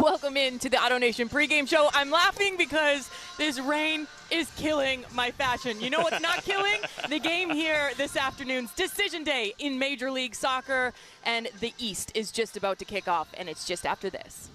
Welcome into the AutoNation Pre-Game Show. I'm laughing because this rain is killing my fashion. You know what's not killing? The game here this afternoon's Decision Day in Major League Soccer, and the East is just about to kick off, and it's just after this.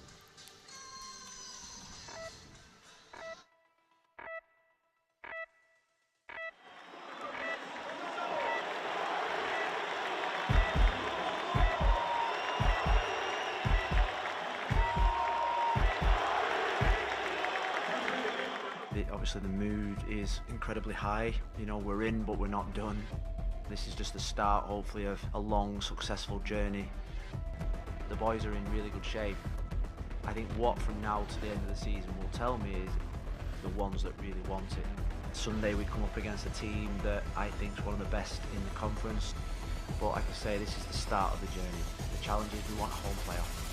Obviously the mood is incredibly high. You know, we're in, but we're not done. This is just the start, hopefully, of a long, successful journey. The boys are in really good shape. I think what from now to the end of the season will tell me is the ones that really want it. Sunday we come up against a team that I think is one of the best in the conference. But like I say, this is the start of the journey. The challenge is we want a home playoff.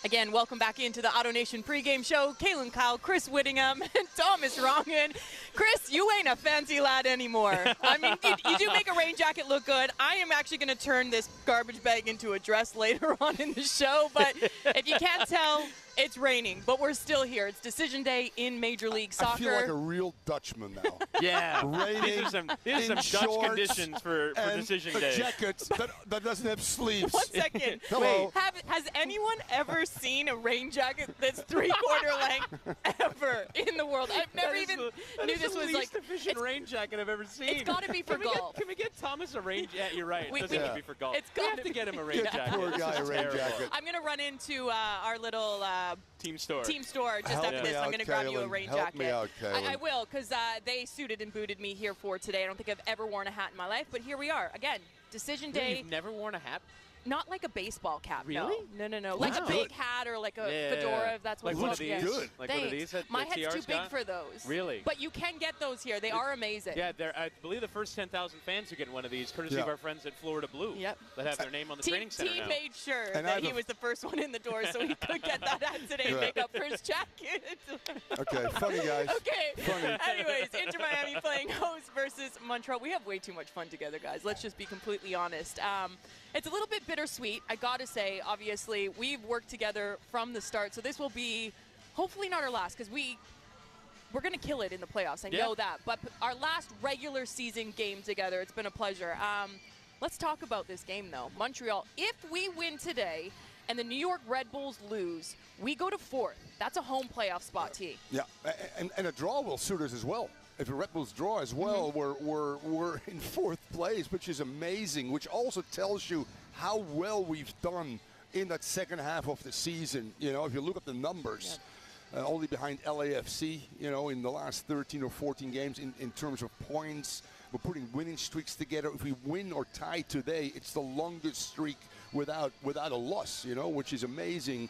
Again, welcome back into the AutoNation Pre-Game Show. Kaylin Kyle, Chris Whittingham, and Thomas Rongen. Chris, you ain't a fancy lad anymore. I mean, you do make a rain jacket look good. I am actually going to turn this garbage bag into a dress later on in the show, but if you can't tell, it's raining, but we're still here. It's Decision Day in Major League Soccer. I feel like a real Dutchman now. Yeah. Raining, these are some Dutch conditions for Decision Day. A jacket that doesn't have sleeves. 1 second. Hello. Wait, has anyone ever seen a rain jacket that's three-quarter length ever in the world? I've never even knew this was like the efficient rain jacket I've ever seen. It's got to be for golf. Can we get Thomas a rain jacket? Yeah, you're right. It doesn't have to be for golf. It's got to get him a rain Get jacket. the poor guy a rain jacket. I'm going to run into our little team store just Help after this. I'm going to grab you a rain Help jacket. me out, Kaylin. I will, because they suited and booted me here for today. I don't think I've ever worn a hat in my life, but here we are. Again, Decision Day. Really? You've never worn a hat? Not like a baseball cap, Really? No. Like a big hat or like a fedora, if that's what like it's one called. of these? Good. Like one of these that My head's TR's too big got? for those. Really? But you can get those here. They are amazing. Yeah, I believe the first 10,000 fans are getting one of these, courtesy of our friends at Florida Blue. Yep. That have their name on the training center Team now. made sure And that he was the first one in the door, so he could get that hat today and make up for his jacket. Okay, funny guys. Okay. Funny. Anyways, Inter Miami playing host versus Montreal. We have way too much fun together, guys. Let's just be completely honest. It's a little bit bittersweet, I gotta say. Obviously, we've worked together from the start, so this will be hopefully not our last, because we're gonna kill it in the playoffs. I know that. But our last regular season game together, it's been a pleasure. Let's talk about this game, though. Montreal, if we win today and the New York Red Bulls lose, we go to fourth. That's a home playoff spot, T. Yeah, and a draw will suit us as well. If the Red Bulls draw as well, we're in fourth place, which is amazing, which also tells you how well we've done in that second half of the season. You know, if you look at the numbers, only behind LAFC, you know, in the last 13 or 14 games in terms of points. We're putting winning streaks together. If we win or tie today, it's the longest streak without a loss, you know, which is amazing.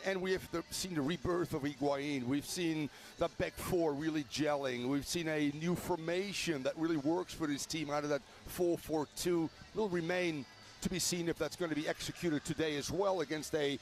And we have seen the rebirth of Higuain. We've seen the back four really gelling. We've seen a new formation that really works for this team out of that 4-4-2. Will remain to be seen if that's going to be executed today as well against a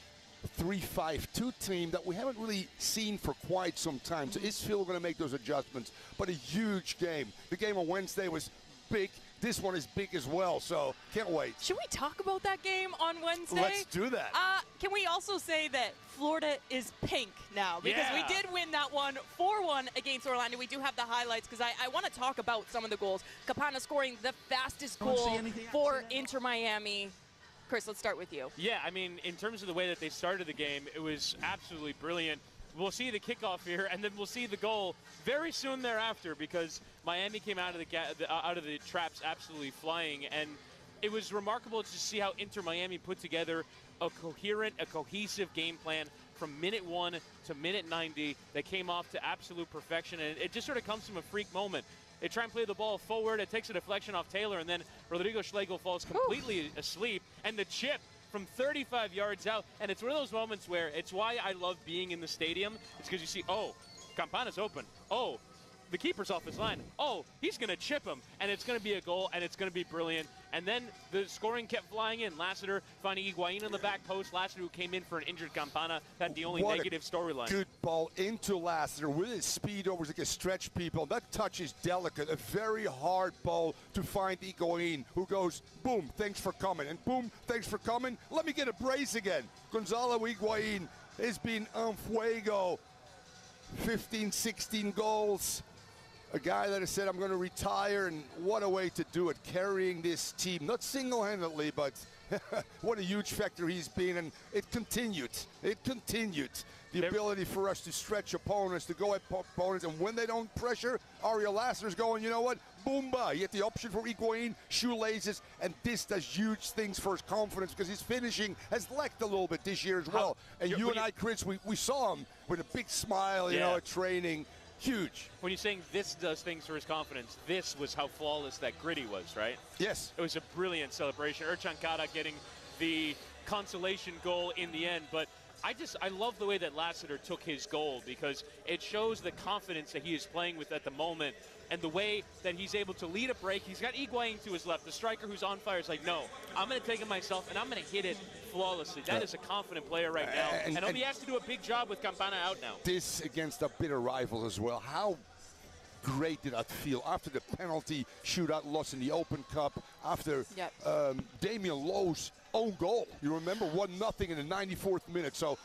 3-5-2 team that we haven't really seen for quite some time. So is Phil going to make those adjustments? But a huge game. The game on Wednesday was big. This one is big as well, so can't wait. Should we talk about that game on Wednesday? Let's do that. Can we also say that Florida is pink now? Because we did win that one 4-1 against Orlando. We do have the highlights because I want to talk about some of the goals. Capana scoring the fastest goal for Inter Miami. Chris, let's start with you. Yeah, I mean, in terms of the way that they started the game, it was absolutely brilliant. We'll see the kickoff here, and then we'll see the goal very soon thereafter, because Miami came out of the traps absolutely flying, and it was remarkable to see how Inter Miami put together a cohesive game plan from minute 1 to minute 90 that came off to absolute perfection, and it just sort of comes from a freak moment. They try and play the ball forward, it takes a deflection off Taylor, and then Rodrigo Schlegel falls completely asleep, and the chip from 35 yards out, and it's one of those moments where it's why I love being in the stadium. It's because you see, oh, Campana's open. Oh, the keeper's off his line. Oh, he's going to chip him, and it's going to be a goal, and it's going to be brilliant. And then the scoring kept flying in. Lassiter finding Higuain on the back post. Lassiter, who came in for an injured Campana, had the only negative storyline. Good ball into Lassiter with his speed over to stretch people. That touch is delicate. A very hard ball to find Higuain, who goes, boom, thanks for coming. And boom, thanks for coming. Let me get a brace again. Gonzalo Higuain has been en fuego. 15, 16 goals. A guy that has said, I'm going to retire, and what a way to do it, carrying this team. Not single-handedly, but what a huge factor he's been, and it continued. It continued. The ability for us to stretch opponents, to go at opponents, and when they don't pressure, Ariel Lassiter's going, you know what, boomba. You get the option for Higuain, shoelaces, and this does huge things for his confidence because his finishing has lacked a little bit this year as well. And you and I, Chris, we saw him with a big smile, you know, at training. Huge. When you're saying this does things for his confidence, this was how flawless that gritty was, right? Yes. It was a brilliant celebration. Ercan Kara getting the consolation goal in the end, but I love the way that Lassiter took his goal because it shows the confidence that he is playing with at the moment and the way that he's able to lead a break. He's got Higuain to his left. The striker who's on fire is like, no, I'm going to take it myself and I'm going to hit it flawlessly. That is a confident player right now. And he'll be asked to do a big job with Campana out now. This against a bitter rival as well. How great did that feel after the penalty shootout loss in the Open Cup, after Damian Lowe's own goal. You remember 1-0 in the 94th minute. So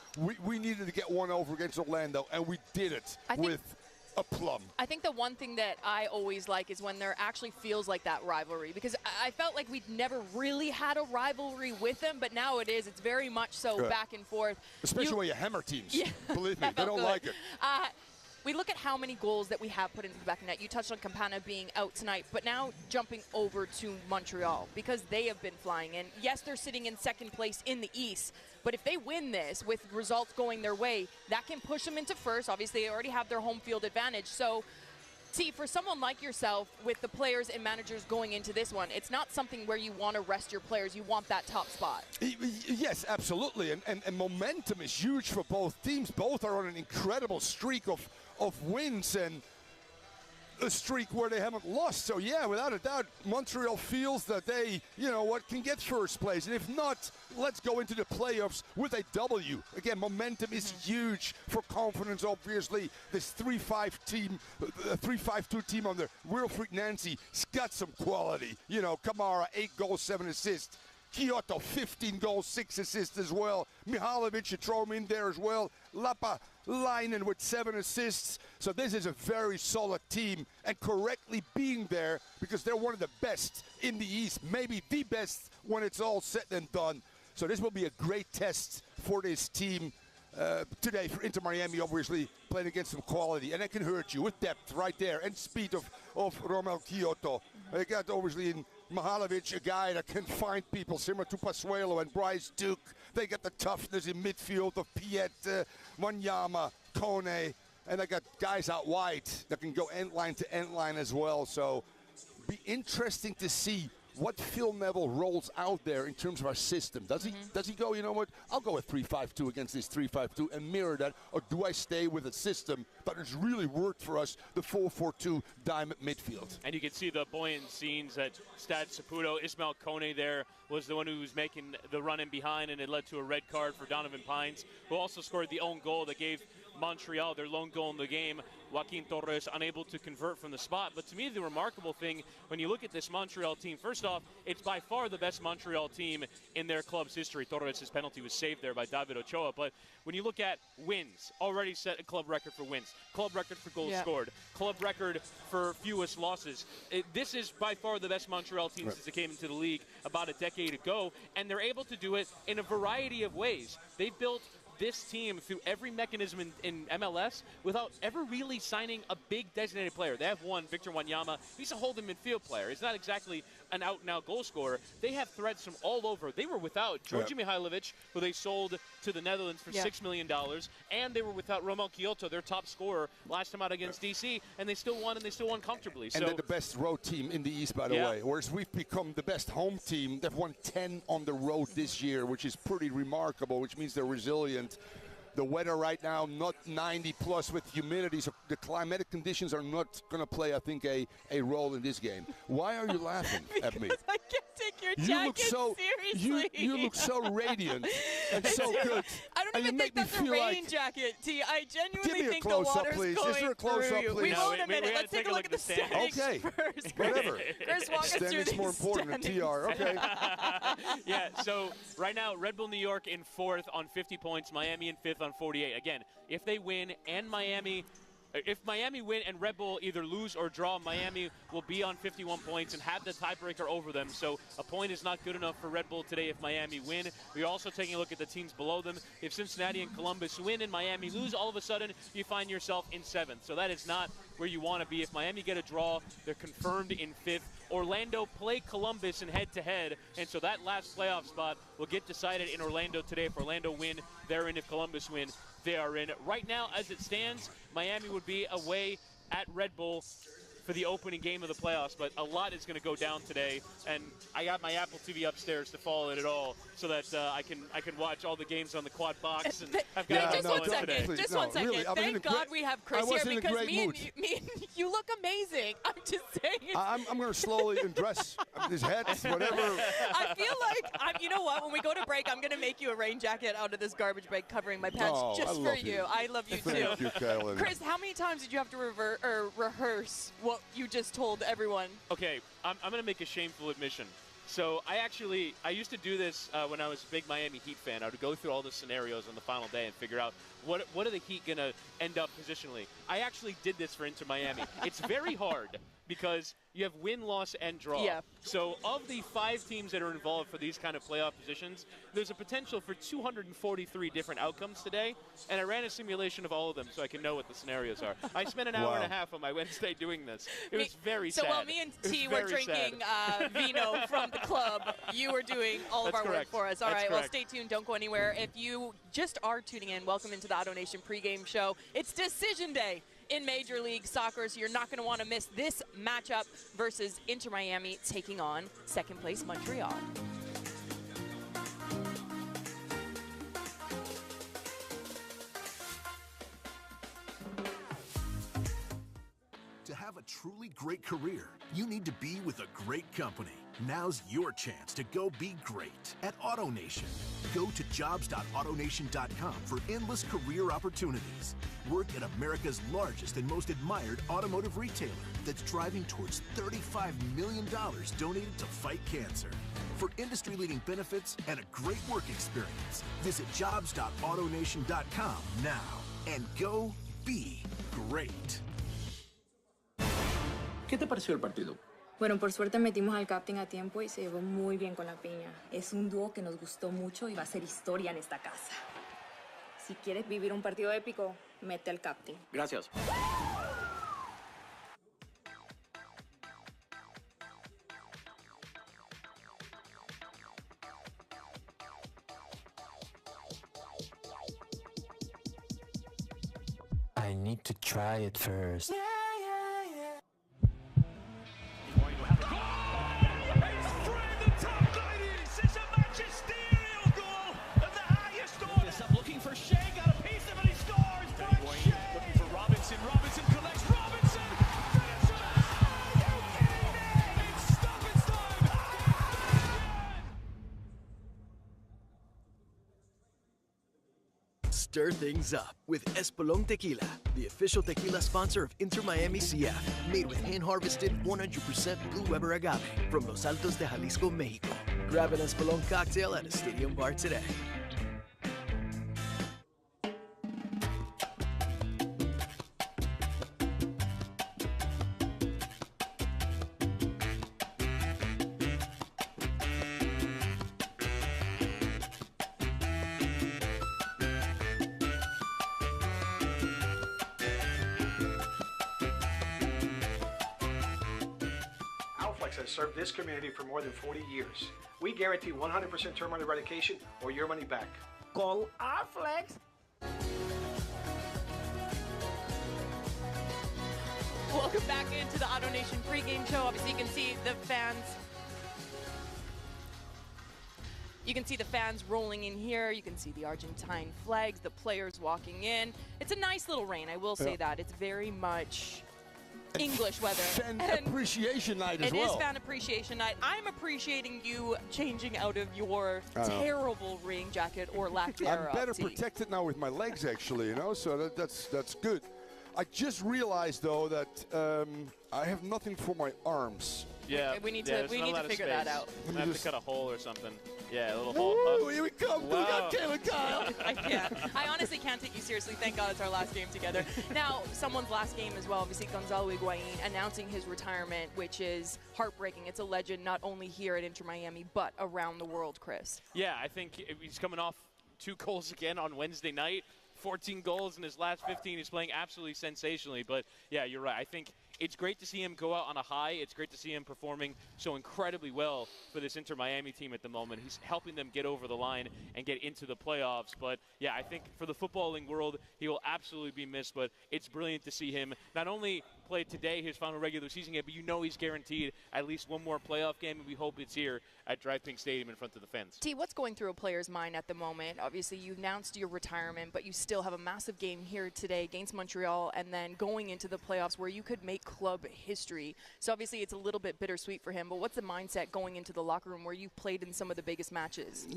we needed to get one over against Orlando, and we did it with a plum. I think the one thing that I always like is when there actually feels like that rivalry, because I felt like we'd never really had a rivalry with them, but now it is. It's very much so back and forth. Especially when you hammer teams. Yeah. Believe me, they don't like it. We look at how many goals that we have put into the back of net. You touched on Campana being out tonight, but now jumping over to Montreal because they have been flying in. Yes, they're sitting in second place in the East, but if they win this with results going their way, that can push them into first. Obviously, they already have their home field advantage. So, see, for someone like yourself, with the players and managers going into this one, it's not something where you want to rest your players. You want that top spot. Yes, absolutely. And momentum is huge for both teams. Both are on an incredible streak of wins and a streak where they haven't lost. So, yeah, without a doubt, Montreal feels that they, you know what, can get first place. And if not, let's go into the playoffs with a W. Again, momentum is huge for confidence, obviously. This 3-5-2 team under Wilfried Nancy's got some quality. You know, Kamara, 8 goals, 7 assists. Kyoto, 15 goals, 6 assists as well. Mihalovic, you throw him in there as well. Lapa Leinen with 7 assists. So this is a very solid team, and correctly being there because they're one of the best in the East, maybe the best when it's all said and done. So this will be a great test for this team today for Inter Miami, obviously playing against some quality, and it can hurt you with depth right there and speed of Romel Kyoto. They got obviously in Mihalovic, a guy that can find people similar to Pasuelo and Bryce Duke. They got the toughness in midfield of Piet, Wanyama, Kone, and they got guys out wide that can go end line to end line as well. So be interesting to see what Phil Neville rolls out there in terms of our system. Does he go, you know what, I'll go with 3-5-2 against this 3-5-2 and mirror that, or do I stay with a system that has really worked for us, the 4-4-2 diamond midfield? And you can see the buoyant scenes at Stade Saputo. Ismail Kone there was the one who was making the run in behind, and it led to a red card for Donovan Pines, who also scored the own goal that gave Montreal their lone goal in the game. Joaquin Torres unable to convert from the spot. But to me, the remarkable thing when you look at this Montreal team, first off, it's by far the best Montreal team in their club's history. Torres' penalty was saved there by David Ochoa. But when you look at wins, already set a club record for wins, club record for goals scored, club record for fewest losses. This is by far the best Montreal team since it came into the league about a decade ago. And they're able to do it in a variety of ways. They've built this team through every mechanism in MLS without ever really signing a big designated player. They have one, Victor Wanyama. He's a holding midfield player. He's not exactly an out-and-out goal scorer. They have threats from all over. They were without Georgi Mihailovic, who they sold to the Netherlands for $6 million, and they were without Romel Kyoto, their top scorer, last time out against DC, and they still won, and they still won comfortably. And they're the best road team in the East, by the way. Whereas we've become the best home team. They've won 10 on the road this year, which is pretty remarkable, which means they're resilient. The weather right now, not 90 plus with humidity, so the climatic conditions are not going to play, I think, a role in this game. Why are you laughing at me? I can't take your jacket seriously. You look so radiant and so good. I don't and even think that's a rain jacket, T. I genuinely think the water's going please. Is there a close-up, please? We will in a minute. Let's take a look at the standings first. Whatever. Chris, walk us through standings more important than TR. Okay. Yeah, so right now, Red Bull New York in 4th on 50 points, Miami in 5th on 48. Again, if they win and if Miami win and Red Bull either lose or draw, Miami will be on 51 points and have the tiebreaker over them. So a point is not good enough for Red Bull today if Miami win. We're also taking a look at the teams below them. If Cincinnati and Columbus win and Miami lose, all of a sudden you find yourself in 7th. So that is not where you want to be. If Miami get a draw, they're confirmed in 5th. Orlando play Columbus in head-to-head, and so that last playoff spot will get decided in Orlando today. If Orlando win, they're in. If Columbus win, they are in. Right now, as it stands, Miami would be away at Red Bull for the opening game of the playoffs, but a lot is going to go down today, and I got my Apple TV upstairs to follow it all so that I can watch all the games on the quad box. And I've got just one second. Just one second. Really, Thank God we have Chris here because me and you look amazing. I'm just saying. I'm going to slowly undress his head, whatever. I feel like, you know what, when we go to break, I'm going to make you a rain jacket out of this garbage bag covering my pants just for you. I love you too. Thank you, Kylan. Chris, how many times did you have to rehearse what you just told everyone? Okay, I'm going to make a shameful admission. So I used to do this when I was a big Miami Heat fan. I would go through all the scenarios on the final day and figure out what are the Heat going to end up positionally. I actually did this for Inter Miami. It's very hard because you have win, loss, and draw. Yeah. So of the 5 teams that are involved for these kind of playoff positions, there's a potential for 243 different outcomes today, and I ran a simulation of all of them so I can know what the scenarios are. I spent an hour and a half on my Wednesday doing this. It was very sad. So while me and T were drinking vino from the club, you were doing all of our work for us. All right, well, stay tuned. Don't go anywhere. If you just are tuning in, welcome into the AutoNation pregame show. It's decision day in Major League Soccer, so you're not going to want to miss this matchup versus Inter Miami taking on second place Montreal. To have a truly great career, you need to be with a great company. Now's your chance to go be great at AutoNation. Go to jobs.autonation.com for endless career opportunities. Work at America's largest and most admired automotive retailer that's driving towards $35 million donated to fight cancer. For industry-leading benefits and a great work experience, visit jobs.autonation.com now and go be great. ¿Qué te pareció el partido? Bueno, por suerte metimos al captain a tiempo y se llevó muy bien con la piña. Es un dúo que nos gustó mucho y va a ser historia en esta casa. Si quieres vivir un partido épico, mete al captain. Gracias. I need to try it first. Stir things up with Espolón Tequila, the official tequila sponsor of Inter Miami CF. Made with hand-harvested 100% Blue Weber agave from Los Altos de Jalisco, Mexico. Grab an Espolón cocktail at a stadium bar today. Has served this community for more than 40 years. We guarantee 100% termite eradication or your money back. Call Flex. Welcome back into the AutoNation pregame show. Obviously, you can see the fans You can see the fans rolling in here. You can see the Argentine flags, the players walking in. It's a nice little rain, I will say that. It's very much English weather. Fan appreciation night as well. It is fan appreciation night. I'm appreciating you changing out of your terrible rain jacket or lack thereof. I'm better protected now with my legs, actually, you know, so that's good. I just realized, though, that I have nothing for my arms. Yeah, we need to figure that out. I have to cut a hole or something. Yeah, a little hole. Ooh, here we come. Wow. We got Kevin Kyle. I can't. I honestly can't take you seriously. Thank God it's our last game together. Now, someone's last game as well. Obviously, Gonzalo Higuain announcing his retirement, which is heartbreaking. It's a legend not only here at Inter Miami, but around the world, Chris. Yeah, I think he's coming off 2 goals again on Wednesday night. 14 goals in his last 15. He's playing absolutely sensationally. But, yeah, you're right. I think it's great to see him go out on a high. It's great to see him performing so incredibly well for this Inter Miami team at the moment. He's helping them get over the line and get into the playoffs. But, yeah, I think for the footballing world, he will absolutely be missed. But it's brilliant to see him not only play today his final regular season game, but you know he's guaranteed at least one more playoff game, and we hope it's here at Drive Pink Stadium in front of the fans. T, what's going through a player's mind at the moment? Obviously, you announced your retirement, but you still have a massive game here today against Montreal, and then going into the playoffs where you could make club history. So obviously it's a little bit bittersweet for him, but what's the mindset going into the locker room where you've played in some of the biggest matches?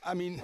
I mean,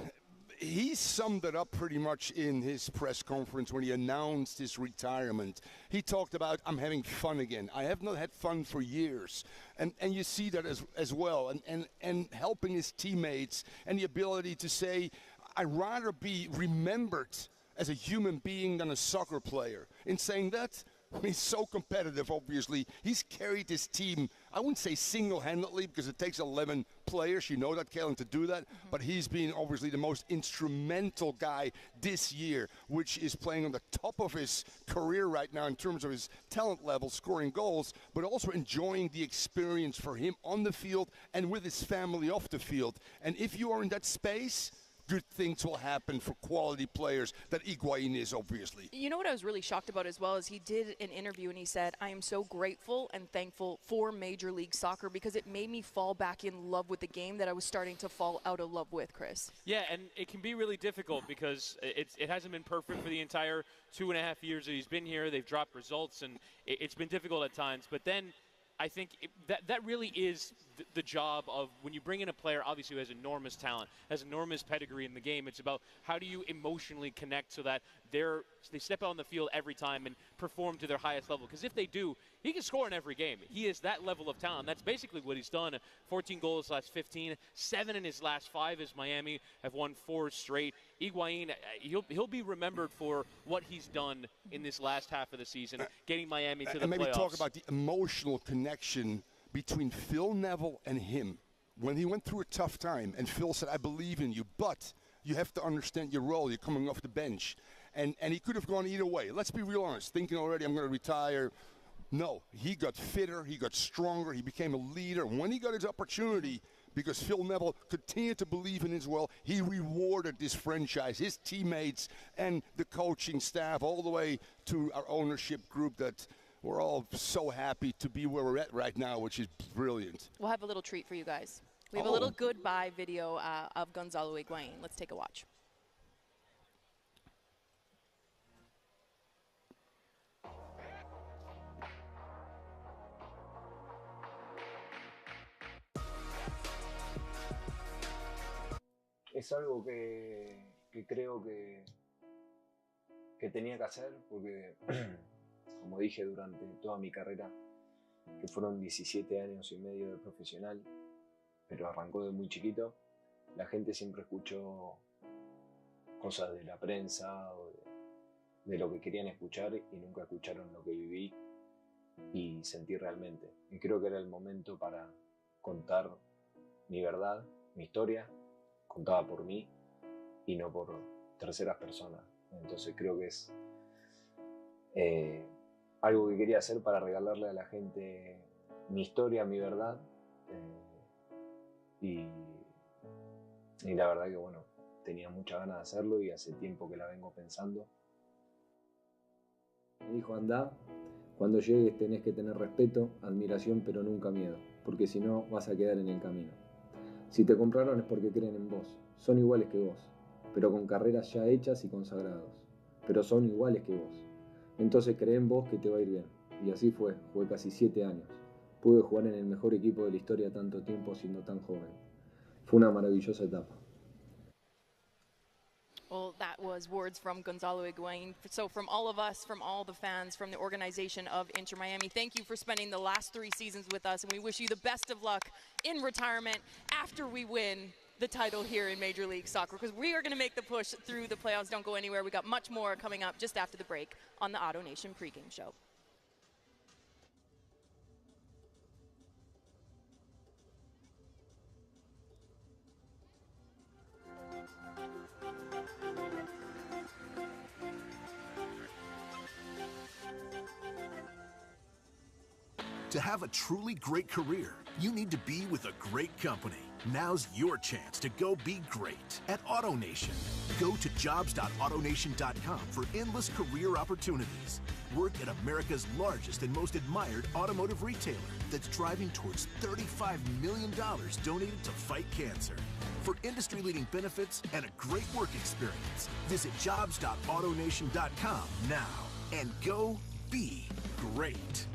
he summed it up pretty much in his press conference when he announced his retirement. He talked about, I'm having fun again. I have not had fun for years. And you see that as well. And helping his teammates and the ability to say, I'd rather be remembered as a human being than a soccer player. In saying that, he's so competitive, obviously. He's carried his team, I wouldn't say single-handedly, because it takes 11 players, you know that, Kellen, to do that. But he's been obviously the most instrumental guy this year, which is playing on the top of his career right now in terms of his talent level, scoring goals, but also enjoying the experience for him on the field and with his family off the field. And if you are in that space, good things will happen for quality players that Higuain is, obviously. You know what I was really shocked about as well is he did an interview and he said, I am so grateful and thankful for Major League Soccer because it made me fall back in love with the game that I was starting to fall out of love with, Chris. Yeah, and it can be really difficult because it hasn't been perfect for the entire 2.5 years that he's been here. They've dropped results, and it's been difficult at times. But then I think that really is the job of when you bring in a player, obviously, who has enormous talent, has enormous pedigree in the game. It's about how do you emotionally connect so that they step out on the field every time and perform to their highest level. Because if they do, he can score in every game. He is that level of talent. That's basically what he's done. 14 goals last 15, 7 in his last 5 as Miami have won 4 straight. Higuain, he'll be remembered for what he's done in this last half of the season, getting Miami to the playoffs. And maybe talk about the emotional connection between Phil Neville and him. When he went through a tough time, and Phil said, I believe in you, but you have to understand your role. You're coming off the bench. And he could have gone either way. Let's be real honest. Thinking already, I'm going to retire. No, he got fitter. He got stronger. He became a leader. When he got his opportunity, because Phil Neville continued to believe in his well, he rewarded this franchise, his teammates, and the coaching staff, all the way to our ownership group that we're all so happy to be where we're at right now, which is brilliant. We'll have a little treat for you guys. We have a little goodbye video of Gonzalo Higuain. Let's take a watch. Es algo que creo que tenía que hacer porque, como dije durante toda mi carrera, que fueron 17 años y medio de profesional, pero arrancó de muy chiquito, la gente siempre escuchó cosas de la prensa o de lo que querían escuchar y nunca escucharon lo que viví y sentí realmente. Y creo que era el momento para contar mi verdad, mi historia, contada por mí y no por terceras personas. Entonces creo que es algo que quería hacer para regalarle a la gente mi historia, mi verdad, y la verdad que bueno, tenía muchas ganas de hacerlo y hace tiempo que la vengo pensando. Me dijo, anda, cuando llegues tenés que tener respeto, admiración, pero nunca miedo, porque si no vas a quedar en el camino. Si te compraron es porque creen en vos. Son iguales que vos, pero con carreras ya hechas y consagrados. Pero son iguales que vos. Entonces cree en vos que te va a ir bien. Y así fue. Jugué casi 7 años. Pude jugar en el mejor equipo de la historia tanto tiempo siendo tan joven. Fue una maravillosa etapa. Well, that was words from Gonzalo Higuain. So from all of us, from all the fans, from the organization of Inter Miami, thank you for spending the last 3 seasons with us, and we wish you the best of luck in retirement after we win the title here in Major League Soccer, because we are going to make the push through the playoffs. Don't go anywhere. We got much more coming up just after the break on the AutoNation Pre-Game Show. To have a truly great career, you need to be with a great company. Now's your chance to go be great at AutoNation. Go to jobs.autonation.com for endless career opportunities. Work at America's largest and most admired automotive retailer that's driving towards $35 million donated to fight cancer. For industry-leading benefits and a great work experience, visit jobs.autonation.com now and go be great.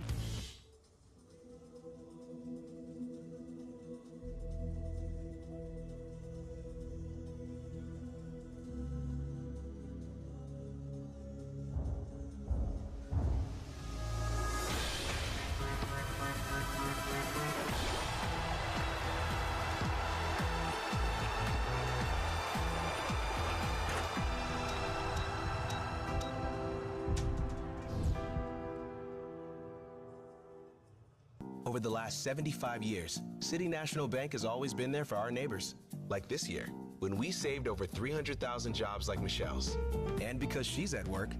Over the last 75 years, City National Bank has always been there for our neighbors. Like this year, when we saved over 300,000 jobs like Michelle's. And because she's at work,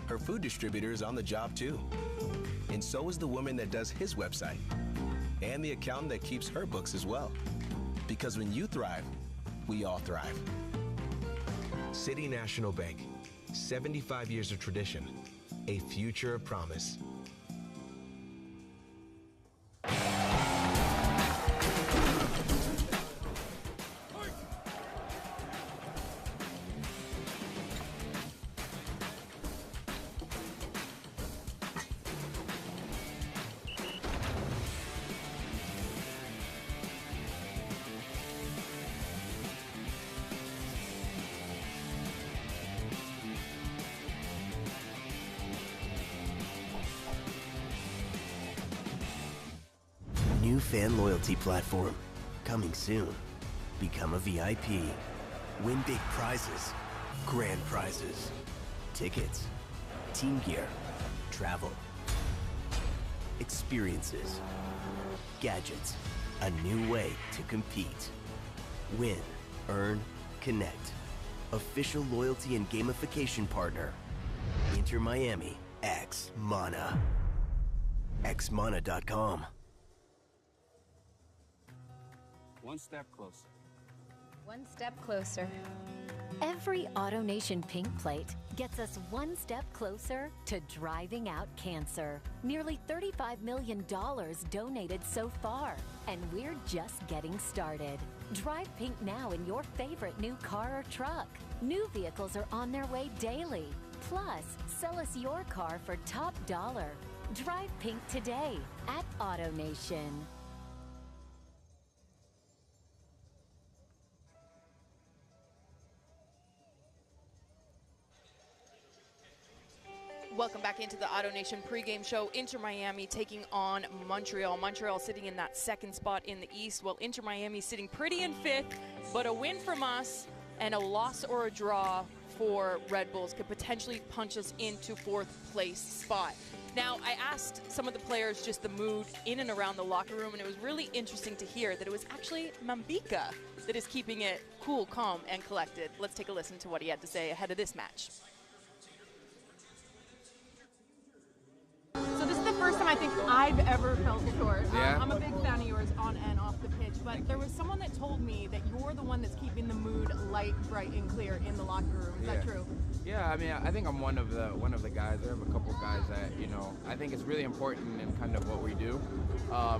her food distributor is on the job too. And so is the woman that does his website. And the accountant that keeps her books as well. Because when you thrive, we all thrive. City National Bank, 75 years of tradition, a future of promise. New fan loyalty platform. Coming soon. Become a VIP. Win big prizes. Grand prizes. Tickets. Team gear. Travel. Experiences. Gadgets. A new way to compete. Win. Earn. Connect. Official loyalty and gamification partner. Inter Miami X Mana. xmana.com. One step closer. One step closer. Every AutoNation Pink Plate gets us one step closer to driving out cancer. Nearly $35 million donated so far, and we're just getting started. Drive pink now in your favorite new car or truck. New vehicles are on their way daily. Plus, sell us your car for top dollar. Drive pink today at AutoNation. Welcome back into the AutoNation Pre-Game Show. Inter Miami taking on Montreal. Montreal sitting in that second spot in the East, while Inter Miami sitting pretty in fifth. But a win from us and a loss or a draw for Red Bulls could potentially punch us into fourth place spot. Now, I asked some of the players just the mood in and around the locker room, and it was really interesting to hear that it was actually Mambika that is keeping it cool, calm, and collected. Let's take a listen to what he had to say ahead of this match. So this is the first time I think I've ever felt short. Yeah. I'm a big fan of yours on and off the pitch, but there was someone that told me that you're the one that's keeping the mood light, bright, and clear in the locker room. Is that true? Yeah, I mean, I think I'm one of the guys. There have a couple guys that, I think it's really important in kind of what we do.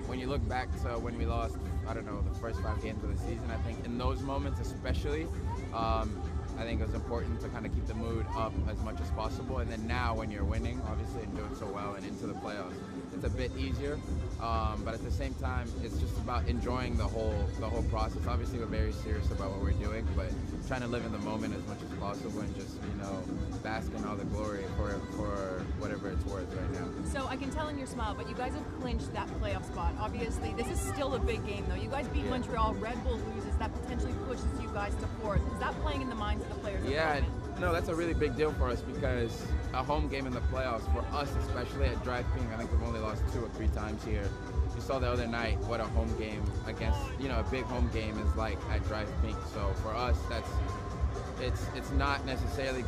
When you look back to when we lost I don't know, the first 5 games of the season. I think in those moments especially, I think it was important to kind of keep the mood up as much as possible. And then now when you're winning, obviously, and doing so well and into the playoffs, it's a bit easier. But at the same time, it's just about enjoying the whole process. Obviously, we're very serious about what we're doing, but trying to live in the moment as much as possible and just, you know, bask in all the glory for whatever it's worth right now. So I can tell in your smile, but you guys have clinched that playoff spot. Obviously, this is still a big game, though. You guys beat Montreal, Red Bull loses. That potentially pushes you guys to fourth. Is that playing in the minds of the players? Yeah, no, that's a really big deal for us because a home game in the playoffs, for us especially at Drive Pink, I think we've only lost 2 or 3 times here. You saw the other night what a home game against, you know, a big home game is like at Drive Pink. So for us, it's not necessarily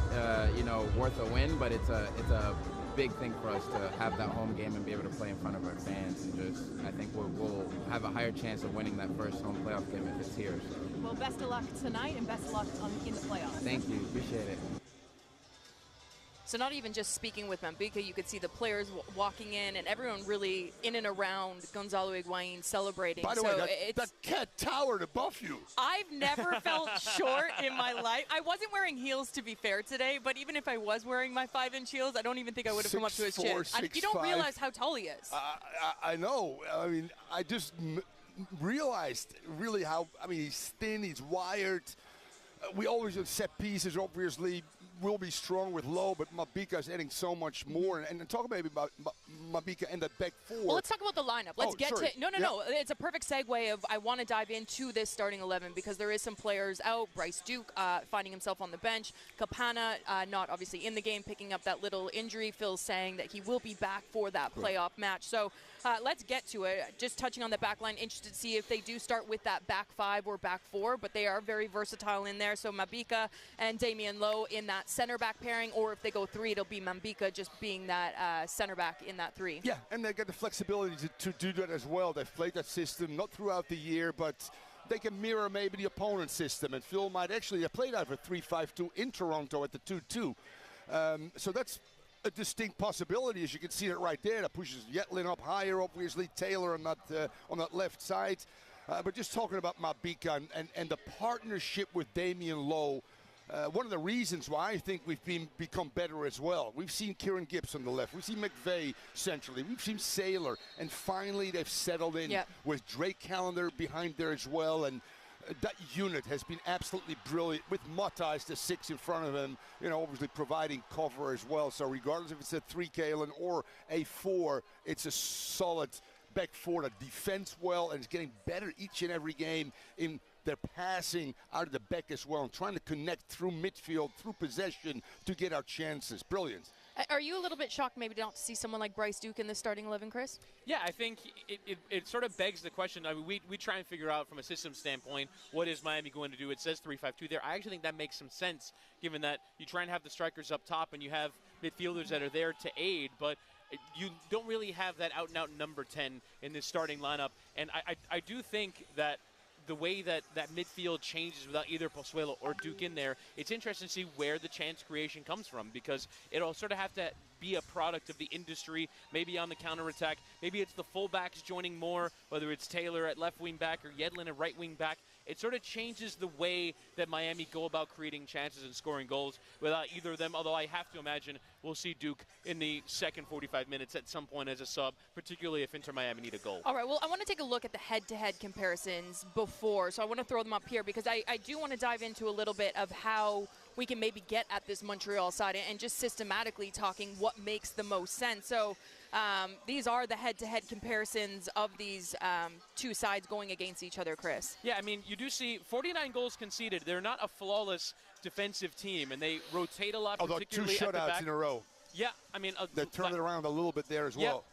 you know, worth a win, but it's a big thing for us to have that home game and be able to play in front of our fans, and just I think we'll have a higher chance of winning that first home playoff game if it's here. So. Well, best of luck tonight and best of luck in the playoffs. Thank you, appreciate it. So not even just speaking with Mambika, you could see the players walking in and everyone really in and around Gonzalo Higuain celebrating. By the way, that cat towered above you. I've never felt short in my life. I wasn't wearing heels, to be fair, today, but even if I was wearing my 5-inch heels, I don't even think I would have come up to his chin. You don't realize how tall he is. I know. I mean, I just realized really how, I mean, he's thin, he's wired. We always have set pieces, obviously. Will be strong with low, but Mabika is adding so much more. And talk maybe about Mabika and that back 4. Well, let's talk about the lineup. Let's get to no. It's a perfect segue of I want to dive into this starting 11 because there is some players out. Bryce Duke finding himself on the bench. Capana not obviously in the game, picking up that little injury. Phil's saying that he will be back for that playoff match. So let's get to it. Just touching on the back line, interested to see if they do start with that back 5 or back 4, but they are very versatile in there. So Mabika and Damian Lowe in that center back pairing, or if they go 3, it'll be Mambika just being that center back in that 3. Yeah, and they get the flexibility to do that as well. They've played that system, not throughout the year, but they can mirror maybe the opponent's system. And Phil might actually have played out of a 3-5-2 in Toronto at the 2-2. So that's a distinct possibility, as you can see it right there. That pushes Yetlin up higher, obviously Taylor on that left side. But just talking about Mabika and the partnership with Damian Lowe, one of the reasons why I think we've become better as well. We've seen Kieran Gibbs on the left. We've seen McVeigh centrally. We've seen Saylor. And finally they've settled in with Drake Callender behind there as well. And that unit has been absolutely brilliant with Mata as the 6 in front of him, you know, obviously providing cover as well. So regardless if it's a 3 Kalen or a 4, it's a solid back 4 that defends well and is getting better each and every game in their passing out of the back as well and trying to connect through midfield, through possession to get our chances. Brilliant. Are you a little bit shocked maybe not to see someone like Bryce Duke in the starting 11, Chris? Yeah, I think it sort of begs the question. I mean, we try and figure out from a system standpoint, what is Miami going to do? It says 3-5-2 there. I actually think that makes some sense, given that you try and have the strikers up top and you have midfielders that are there to aid, but you don't really have that out-and-out number 10 in this starting lineup. And I do think that the way that midfield changes without either Pozuelo or Duke in there, it's interesting to see where the chance creation comes from, because it'll sort of have to be a product of the industry, maybe on the counterattack. Maybe it's the fullbacks joining more, whether it's Taylor at left wing back or Yedlin at right wing back. It sort of changes the way that Miami go about creating chances and scoring goals without either of them, although I have to imagine we'll see Duke in the second 45 minutes at some point as a sub, particularly if Inter Miami need a goal. All right, well, I want to take a look at the head-to-head comparisons before, so I want to throw them up here because I do want to dive into a little bit of how we can maybe get at this Montreal side and just systematically talking what makes the most sense. So these are the head-to-head comparisons of these 2 sides going against each other, Chris. Yeah, I mean, you do see 49 goals conceded. They're not a flawless defensive team, and they rotate a lot, particularly 2 at the back. shutouts in a row. Yeah, I mean, they turned it around a little bit there as well.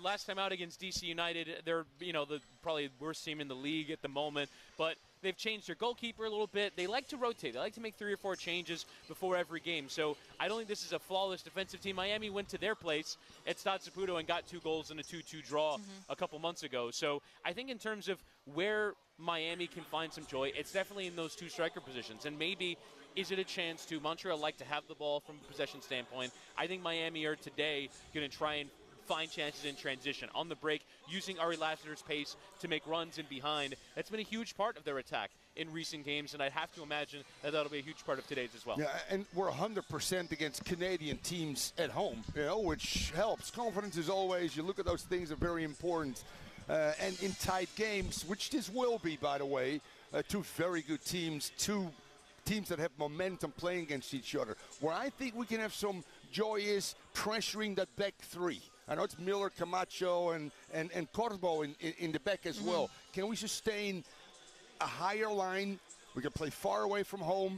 Last time out against DC United, they're the probably worst team in the league at the moment, but they've changed their goalkeeper a little bit. They like to rotate. They like to make 3 or 4 changes before every game. So I don't think this is a flawless defensive team. Miami went to their place at Stade Saputo and got 2 goals in a 2-2 draw a couple months ago. So I think in terms of where Miami can find some joy, it's definitely in those 2 striker positions. And maybe is it a chance to Montreal like to have the ball from a possession standpoint? I think Miami are today going to try and find chances in transition. On the break, using Ari Lassiter's pace to make runs in behind. That's been a huge part of their attack in recent games, and I'd have to imagine that that'll be a huge part of today's as well. Yeah, and we're 100% against Canadian teams at home, which helps. Confidence is always, you look at those things, are very important. And in tight games, which this will be, by the way, two very good teams, two teams that have momentum playing against each other. Where I think we can have some joy is pressuring that back three. I know it's Miller, Camacho, and Corbo in the back as well. Can we sustain a higher line? We can play far away from our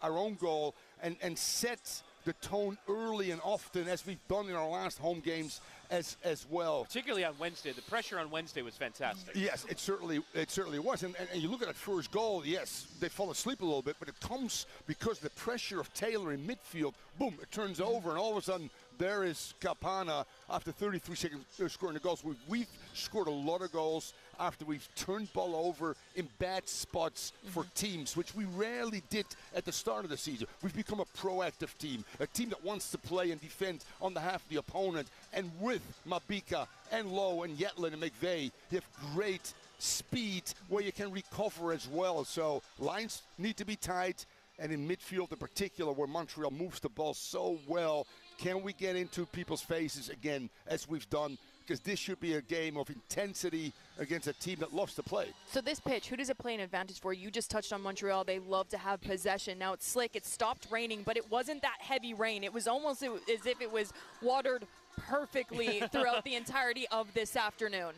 own goal, and set the tone early and often, as we've done in our last home games as well. Particularly on Wednesday. The pressure on Wednesday was fantastic. Yes, it certainly was. And you look at that first goal, yes, they fall asleep a little bit, but it comes because the pressure of Taylor in midfield, boom, it turns over, and all of a sudden there is Capana after 33 seconds scoring the goals. We've scored a lot of goals after we've turned ball over in bad spots for teams, which we rarely did at the start of the season. We've become a proactive team, a team that wants to play and defend on behalf of the opponent. And with Mabika and Lowe and Yetlin and McVeigh, you have great speed where you can recover as well. So lines need to be tight, and in midfield in particular, where Montreal moves the ball so well, can we get into people's faces again as we've done? Because this should be a game of intensity against a team that loves to play. So this pitch, who does it play an advantage for? You just touched on Montreal. They love to have possession. Now it's slick. It stopped raining, but it wasn't that heavy rain. It was almost as if it was watered perfectly throughout the entirety of this afternoon.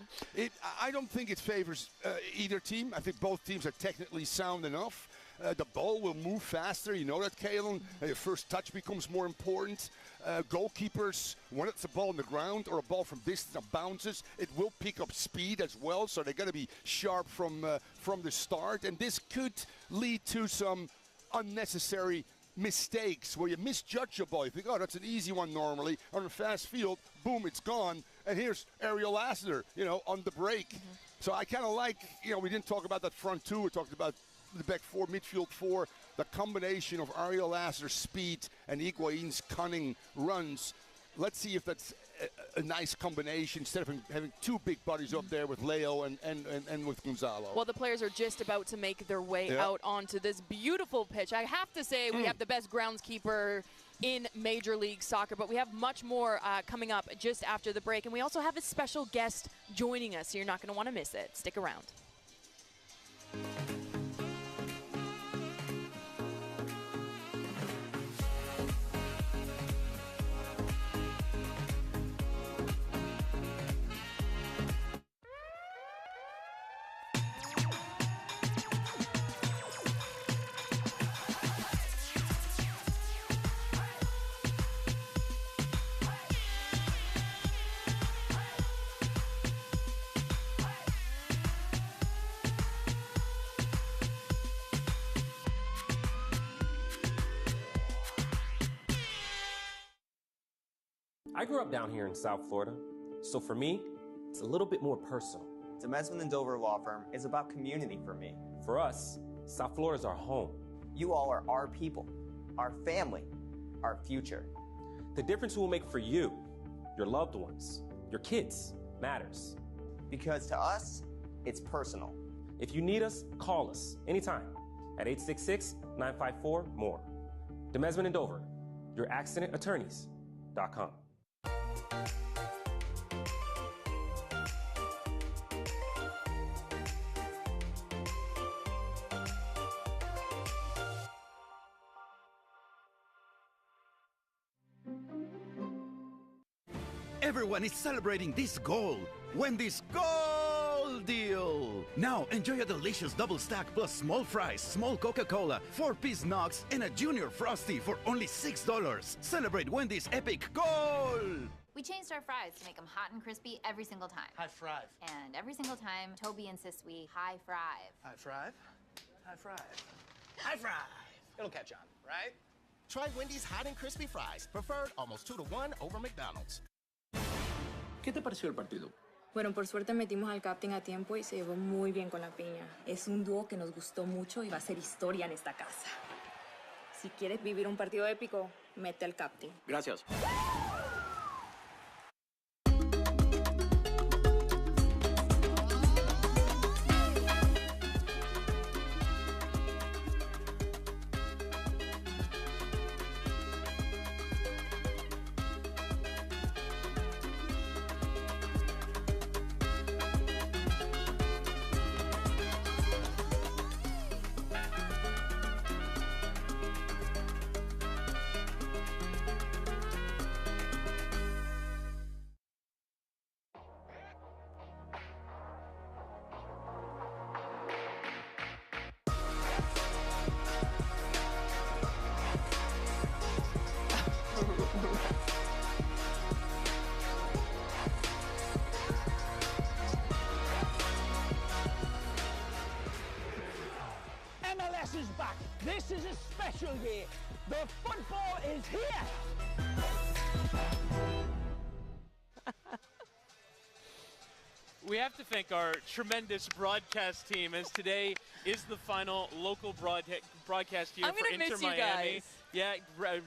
I don't think it favors either team. I think both teams are technically sound enough. The ball will move faster. You know that, Kalen. Your first touch becomes more important. Goalkeepers, when it's a ball on the ground or a ball from distance that bounces, it will pick up speed as well. So they got to be sharp from the start. And this could lead to some unnecessary mistakes where you misjudge a ball. You think, oh, that's an easy one normally. On a fast field, boom, it's gone. And here's Ariel Lassiter, on the break. So I kind of like, we didn't talk about that front two. We talked about the back four, midfield four, the combination of Ariel Lassiter's speed and Higuain's cunning runs. Let's see if that's a nice combination instead of having two big bodies up there with Leo and with Gonzalo. Well, the players are just about to make their way out onto this beautiful pitch. I have to say we have the best groundskeeper in Major League Soccer, but we have much more coming up just after the break. And we also have a special guest joining us, so you're not going to want to miss it. Stick around. I grew up down here in South Florida, so for me, it's a little bit more personal. Demesman & Dover Law Firm is about community for me. For us, South Florida is our home. You all are our people, our family, our future. The difference we'll make for you, your loved ones, your kids, matters. Because to us, it's personal. If you need us, call us anytime at 866-954-MORE. Demesman & Dover, your accidentattorneys.com. Everyone is celebrating this goal. Wendy's Goal Deal! Now enjoy a delicious double stack plus small fries, small Coca-Cola, 4-piece nugs, and a junior Frosty for only $6. Celebrate Wendy's epic goal! We changed our fries to make them hot and crispy every single time. High five. And every single time, Toby insists we high five. High five? High five. High five. It'll catch on, right? Try Wendy's hot and crispy fries, preferred almost 2-to-1 over McDonald's. ¿Qué te pareció el partido? Bueno, por suerte metimos al captain a tiempo y se llevó muy bien con la piña. Es un dúo que nos gustó mucho y va a ser historia en esta casa. Si quieres vivir un partido épico, mete al captain. Gracias. monkey. The football is here. We have to thank our tremendous broadcast team, as today is the final local broadcast year for Inter Miami. Guys. Yeah,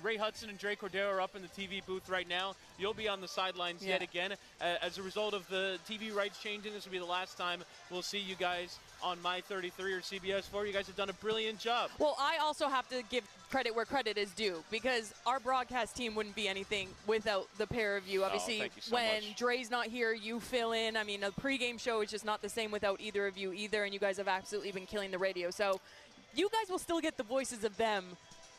Ray Hudson and Dre Cordero are up in the TV booth right now. You'll be on the sidelines yet again. As a result of the TV rights changing, this will be the last time we'll see you guys on My 33 or CBS 4. You guys have done a brilliant job. Well, I also have to give credit where credit is due, because our broadcast team wouldn't be anything without the pair of you. Obviously, thank you so when much. Dre's not here, you fill in. I mean, a pregame show is just not the same without either of you either, and you guys have absolutely been killing the radio. So you guys will still get the voices of them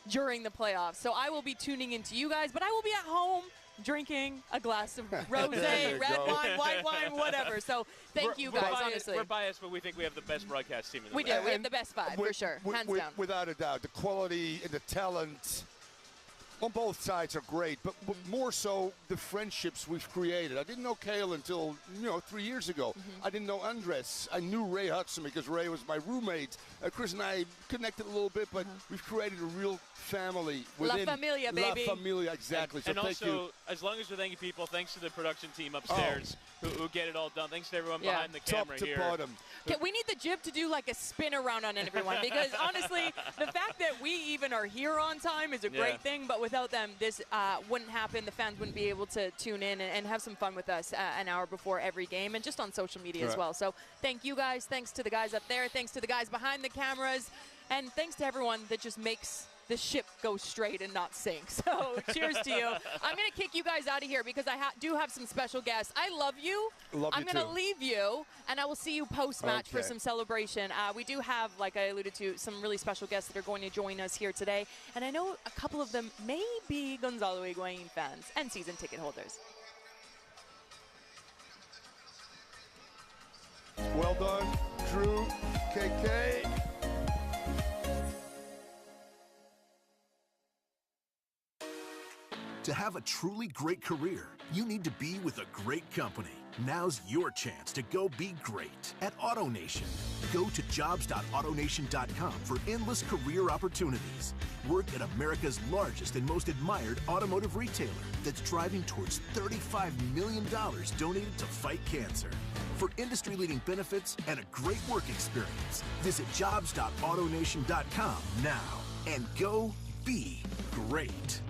during the playoffs. So I will be tuning into you guys, but I will be at home drinking a glass of rosé, red wine, white wine, whatever. So thank you guys, honestly. We're biased, but we think we have the best broadcast team in the We do. We have the best five, for sure, hands down. Without a doubt. The quality and the talent on both sides are great, but more so the friendships we've created. I didn't know Cale until 3 years ago. I didn't know Andres. I knew Ray Hudson because Ray was my roommate. Chris and I connected a little bit, but we've created a real family within La Familia, baby. La Familia, exactly. And so also, thank you. as long as we're thanking people, thanks to the production team upstairs who get it all done. Thanks to everyone behind the camera Top to here. bottom. Okay, we need the jib to do like a spin around on everyone, because honestly, the fact that we even are here on time is a great thing, but without them, this wouldn't happen. The fans wouldn't be able to tune in and have some fun with us an hour before every game, and just on social media as well. So thank you guys. Thanks to the guys up there. Thanks to the guys behind the cameras. And thanks to everyone that just makes the ship go straight and not sink. So cheers to you. I'm going to kick you guys out of here because I do have some special guests. I love you. I'm going to leave you, and I will see you post-match for some celebration. We do have, like I alluded to, some really special guests that are going to join us here today. And I know a couple of them may be Gonzalo Higuain fans and season ticket holders. Well done, Drew, KK. To have a truly great career, you need to be with a great company. Now's your chance to go be great at AutoNation. Go to jobs.autonation.com for endless career opportunities. Work at America's largest and most admired automotive retailer that's driving towards $35 million donated to fight cancer. For industry-leading benefits and a great work experience, visit jobs.autonation.com now and go be great.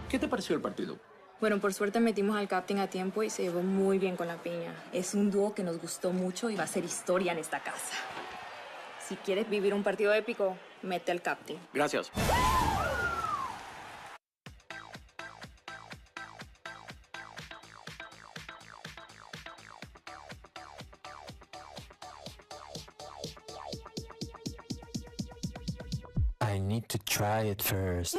¿Qué te pareció el partido? Bueno, por suerte metimos al captain a tiempo y se llevó muy bien con la piña. Es un dúo que nos gustó mucho y va a ser historia en esta casa. Si quieres vivir un partido épico, mete al captain. Gracias. I need to try it first.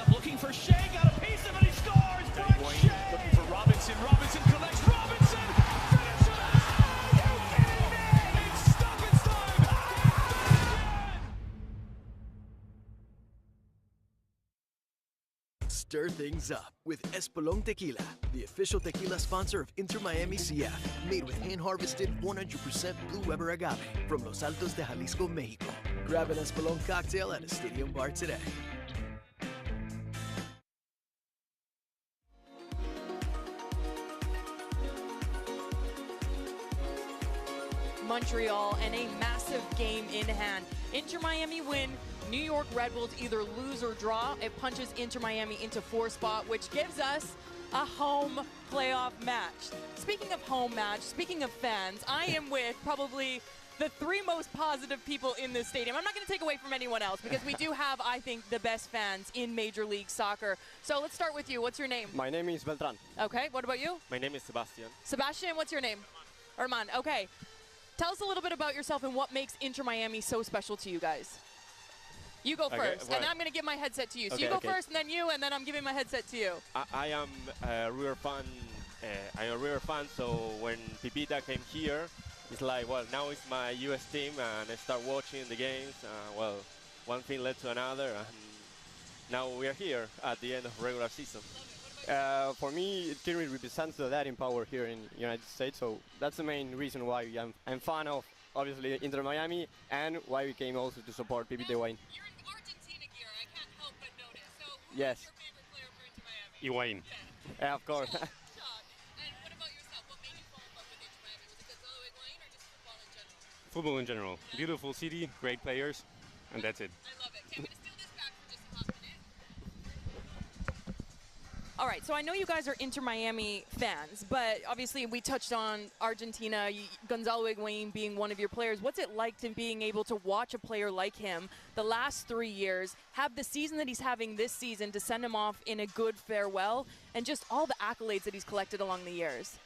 Looking for Shea, got a piece of it, he scores! Brett Shea! Looking for Robinson, Robinson collects, Robinson! Finish it! Are you kidding me? It's stoppage time! Stir things up with Espolón Tequila, the official tequila sponsor of Inter Miami CF, made with hand-harvested 100% Blue Weber agave from Los Altos de Jalisco, Mexico. Grab an Espolón cocktail at a stadium bar today. Montreal and a massive game in hand. Inter Miami win. New York Red Bulls either lose or draw. It punches Inter Miami into 4th spot, which gives us a home playoff match. Speaking of home match, speaking of fans, I am with probably the 3 most positive people in this stadium. I'm not going to take away from anyone else because we do have, I think, the best fans in Major League Soccer. So let's start with you. What's your name? My name is Beltran. Okay, what about you? My name is Sebastian. Sebastian, what's your name? Armand. Okay. Tell us a little bit about yourself and what makes Inter Miami so special to you guys. You go first, and then I'm going to give my headset to you. So you go first, and then you, and then I'm giving my headset to you. I am a River fan. I'm a River fan, so when Pipita came here, it's like, well, now it's my U.S. team, and I start watching the games. Well, one thing led to another, and now we are here at the end of regular season. For me, it clearly represents the Latin power here in the United States, so that's the main reason why I'm fan of, obviously, Inter Miami, and why we came also to support Pipita Higuaín. You're in Argentina gear, I can't help but notice. So Yes. your favorite player for Inter Miami? Higuaín. Yeah, of course. And what about yourself? What made you fall in love with Inter Miami? Was it Gonzalo Higuaín or just football in general? Football in general. Beautiful city, great players, and that's it. I love it. Okay, I'm going to steal this back for just a hot minute. All right, so I know you guys are Inter Miami fans, but obviously we touched on Argentina, Gonzalo Higuaín being one of your players. What's it like to being able to watch a player like him the last 3 years, have the season that he's having this season to send him off in a good farewell, and just all the accolades that he's collected along the years?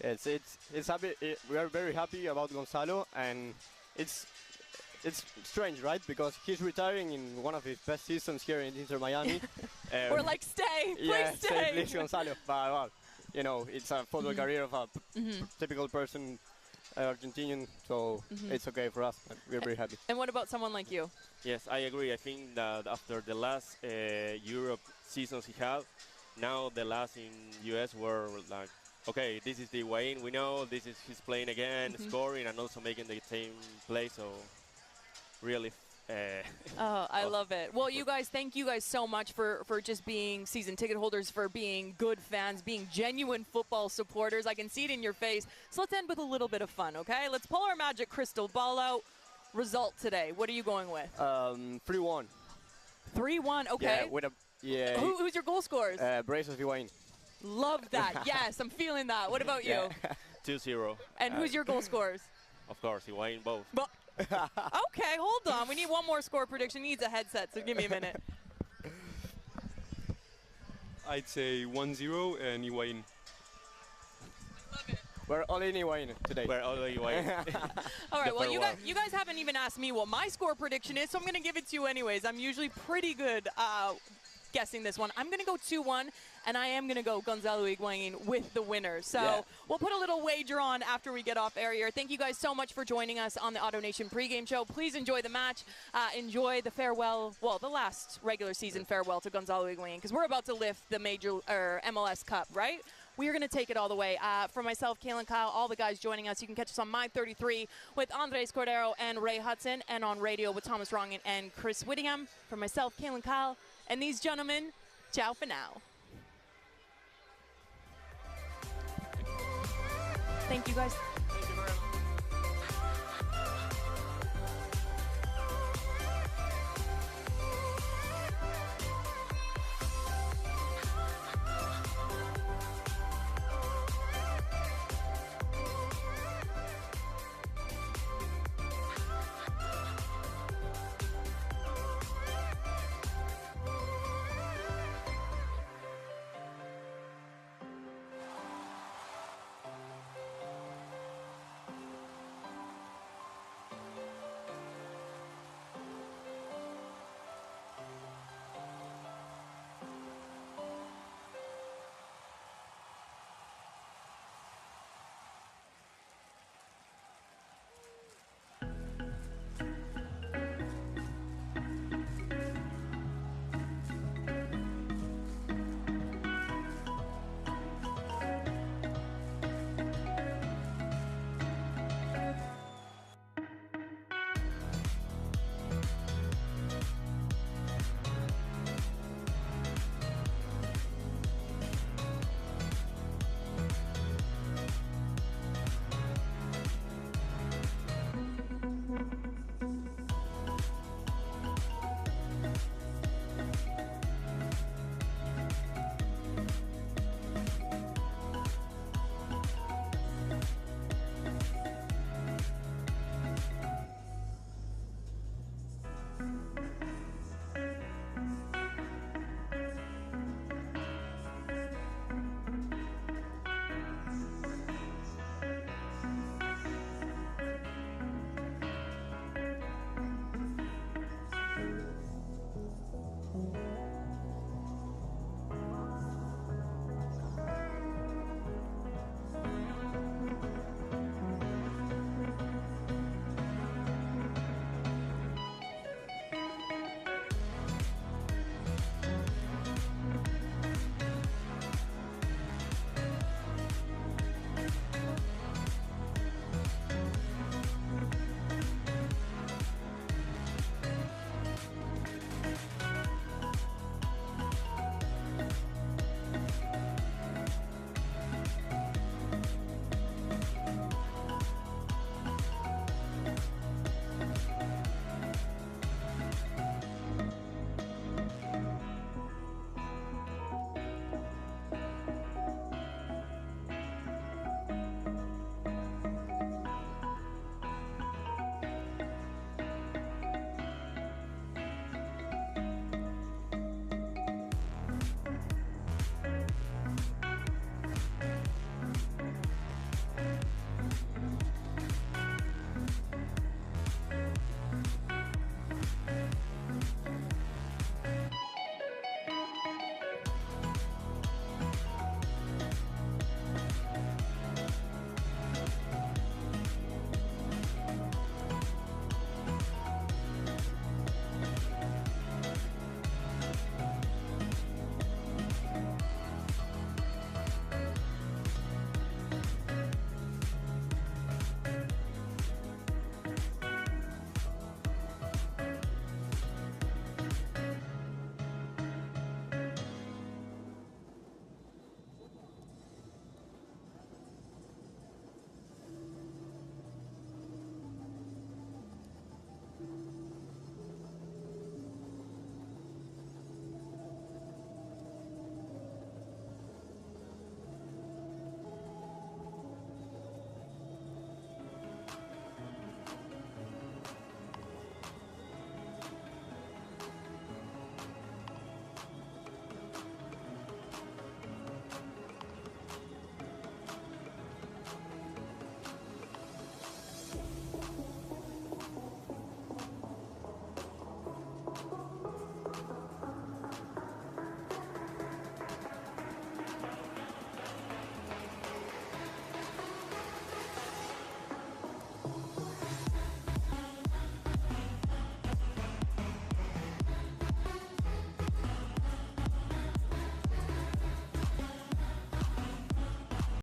It's happy. We are very happy about Gonzalo, and it's strange, right? Because he's retiring in one of his best seasons here in Inter Miami. We're like, stay, please stay. Please, Gonzalo. But well, you know, it's a football career of a typical person, Argentinian, so it's okay for us. We're very happy. And what about someone like you? Yes, I agree. I think that after the last Europe seasons he had, now the last in US were like, okay, this is the Higuaín. We know this is he's playing again, scoring, and also making the same play. So really. Oh, I love it. Well, you guys, thank you guys so much for just being season ticket holders, for being good fans, being genuine football supporters. I can see it in your face. So let's end with a little bit of fun, okay? Let's pull our magic crystal ball out. Result today. What are you going with? 3-1. 3-1, okay. Yeah, Who's your goal scorers? Braces Higuaín. Love that. Yes, I'm feeling that. What about you? 2-0. And who's your goal scorers? Of course, Higuaín both. Okay, hold on. We need one more score prediction. He needs a headset, so give me a minute. I'd say 1-0 and Higuaín. We're all in Higuaín today. We're all in Higuaín. All right, well, you guys haven't even asked me what my score prediction is, so I'm going to give it to you anyways. I'm usually pretty good guessing this one. I'm going to go 2-1, and I am going to go Gonzalo Higuaín with the winner. So we'll put a little wager on after we get off air here. Thank you guys so much for joining us on the AutoNation pregame show. Please enjoy the match. Enjoy the farewell, well, the last regular season farewell to Gonzalo Higuaín, because we're about to lift the major MLS Cup, right? We are going to take it all the way. For myself, Kaylin Kyle, all the guys joining us, you can catch us on My 33 with Andres Cordero and Ray Hudson, and on radio with Thomas Rongan and Chris Whittingham. For myself, Kaylin Kyle, and these gentlemen, ciao for now. Thank you, guys.